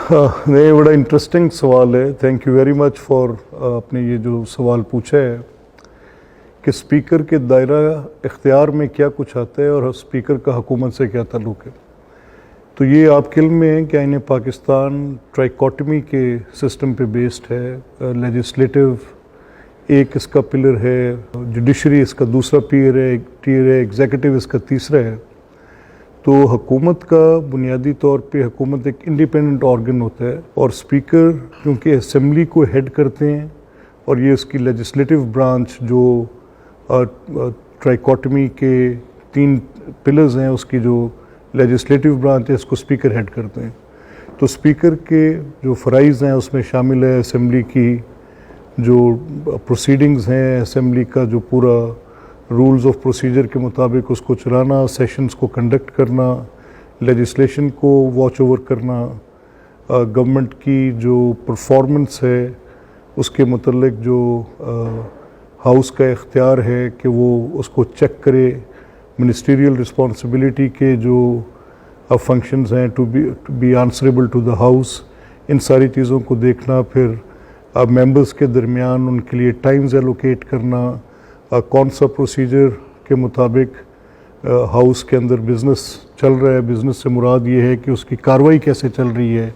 नहीं, बड़ा इंटरेस्टिंग सवाल है। Thank you very much for आपने ये जो सवाल पूछा है कि स्पीकर के दायरा इख्तियार में क्या कुछ आता है और स्पीकर का हुकूमत से क्या ताल्लुक़ है। तो ये आपके इल्म में है कि आईन पाकिस्तान ट्राइकोटमी के सिस्टम पे बेस्ड है। लेजिस्लेटिव एक इसका पिलर है, जुडिशरी इसका दूसरा टीयर है, एग्जीक्यूटिव इसका तीसरा है। तो हुकूमत का बुनियादी तौर पे हुकूमत एक इंडिपेंडेंट ऑर्गन होता है और स्पीकर क्योंकि असेंबली को हेड करते हैं और ये उसकी लेजिस्लेटिव ब्रांच जो ट्राइकोटमी के 3 पिलर्स हैं, उसकी जो लेजिस्लेटिव ब्रांच है इसको स्पीकर हेड करते हैं। तो स्पीकर के जो फ़राइज़ हैं उसमें शामिल है असेंबली की जो प्रोसीडिंग्स हैं, असेंबली का जो पूरा रूल्स ऑफ प्रोसीजर के मुताबिक उसको चलाना, सेशंस को कंडक्ट करना, लेजिस्लेशन को वॉच ओवर करना, गवर्नमेंट की जो परफॉर्मेंस है उसके मतलब जो हाउस का इख्तियार है कि वो उसको चेक करे, मिनिस्टीरियल रिस्पॉन्सिबिलिटी के जो फंक्शंस हैं to be answerable to the house, इन सारी चीज़ों को देखना, फिर मेंबर्स के दरमियान उनके लिए टाइम्स एलोकेट करना, कौन सा प्रोसीजर के मुताबिक हाउस के अंदर बिज़नेस चल रहा है। बिज़नेस से मुराद ये है कि उसकी कार्रवाई कैसे चल रही है,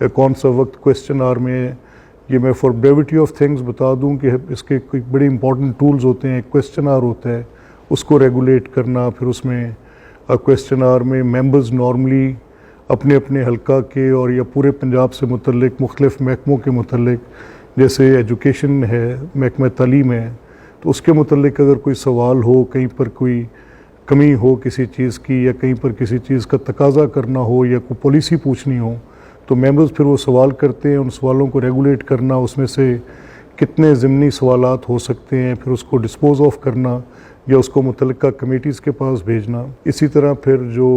या कौन सा वक्त क्वेश्चन आवर में है। ये मैं फॉर ब्रेविटी ऑफ थिंग्स बता दूं कि इसके कोई बड़े इंपॉर्टेंट टूल्स होते हैं। क्वेश्चन आवर होता है, उसको रेगुलेट करना, फिर उसमें क्वेश्चन आवर में मेंबर्स नॉर्मली अपने अपने हल्का के और या पूरे पंजाब से मुतल्लिक मुख्तलिफ महकमों के मुतल्लिक, जैसे एजुकेशन है, महकमा तालीम है, तो उसके मुतल्लिक अगर कोई सवाल हो, कहीं पर कोई कमी हो किसी चीज़ की, या कहीं पर किसी चीज़ का तकाजा करना हो, या कोई पॉलिसी पूछनी हो, तो मेंबर्स फिर वो सवाल करते हैं। उन सवालों को रेगुलेट करना, उसमें से कितने ज़िमनी सवालात हो सकते हैं, फिर उसको डिस्पोज ऑफ करना या उसको मुतल्लिका कमेटीज़ के पास भेजना। इसी तरह फिर जो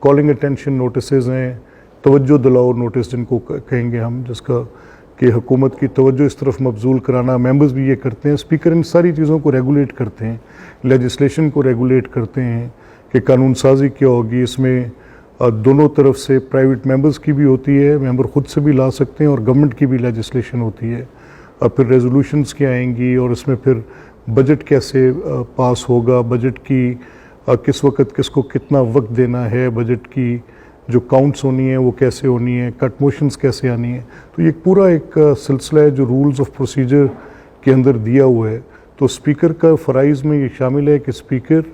कॉलिंग अटेंशन नोटिसेज हैं, तवज्जो दिलाओ नोटिस जिनको कहेंगे हम, जिसका कि हुकूमत की तवज्जो इस तरफ मबजूल कराना, मेंबर्स भी ये करते हैं। स्पीकर इन सारी चीज़ों को रेगुलेट करते हैं, लेजिस्लेशन को रेगुलेट करते हैं कि कानून साजी क्या होगी। इसमें दोनों तरफ से प्राइवेट मेंबर्स की भी होती है, मेंबर ख़ुद से भी ला सकते हैं, और गवर्नमेंट की भी लेजिस्लेशन होती है। और फिर रेजोल्यूशंस क्या आएंगी, और इसमें फिर बजट कैसे पास होगा, बजट की किस वक्त किसको कितना वक्त देना है, बजट की जो काउंट्स होनी है वो कैसे होनी है, कट मोशंस कैसे आनी है। तो ये पूरा एक सिलसिला है जो रूल्स ऑफ प्रोसीजर के अंदर दिया हुआ है। तो स्पीकर का फ़राइज़ में ये शामिल है कि स्पीकर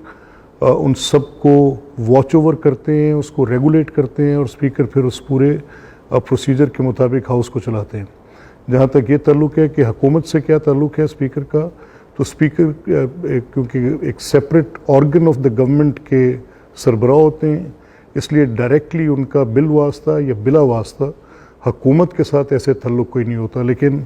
उन सब को वॉच ओवर करते हैं, उसको रेगुलेट करते हैं, और स्पीकर फिर उस पूरे प्रोसीजर के मुताबिक हाउस को चलाते हैं। जहाँ तक ये ताल्लुक़ है कि हुकूमत से क्या ताल्लुक़ है स्पीकर का, तो स्पीकर क्योंकि एक separate organ of the government के सरबराह होते हैं, इसलिए डायरेक्टली उनका बिल वास्ता या बिला वास्ता हुकूमत के साथ ऐसे ताल्लुक़ कोई नहीं होता। लेकिन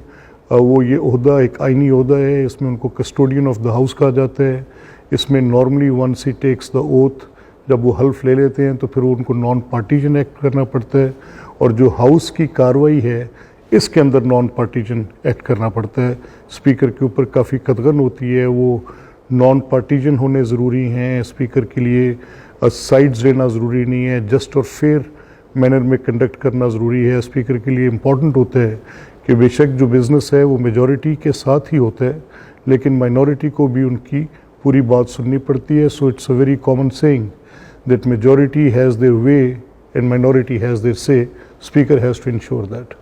वो ये ओहदा एक आइनी ओहदा है, इसमें उनको कस्टोडियन ऑफ द हाउस कहा जाता है। इसमें normally once he takes the oath, जब वो हल्फ ले लेते हैं तो फिर उनको नॉन पार्टीजन एक्ट करना पड़ता है, और जो हाउस की कार्रवाई है इसके अंदर नॉन पार्टीजन एक्ट करना पड़ता है। स्पीकर के ऊपर काफ़ी कदगन होती है, वो नॉन पार्टीजन होने ज़रूरी हैं। स्पीकर के लिए साइड्स लेना ज़रूरी नहीं है, जस्ट और फेयर मैनर में कंडक्ट करना ज़रूरी है। स्पीकर के लिए इम्पॉर्टेंट होता है कि बेशक जो बिज़नेस है वो मेजॉरिटी के साथ ही होता है, लेकिन माइनॉरिटी को भी उनकी पूरी बात सुननी पड़ती है। So it's a very common saying that majority has their way and minority has their say. Speaker has to ensure that.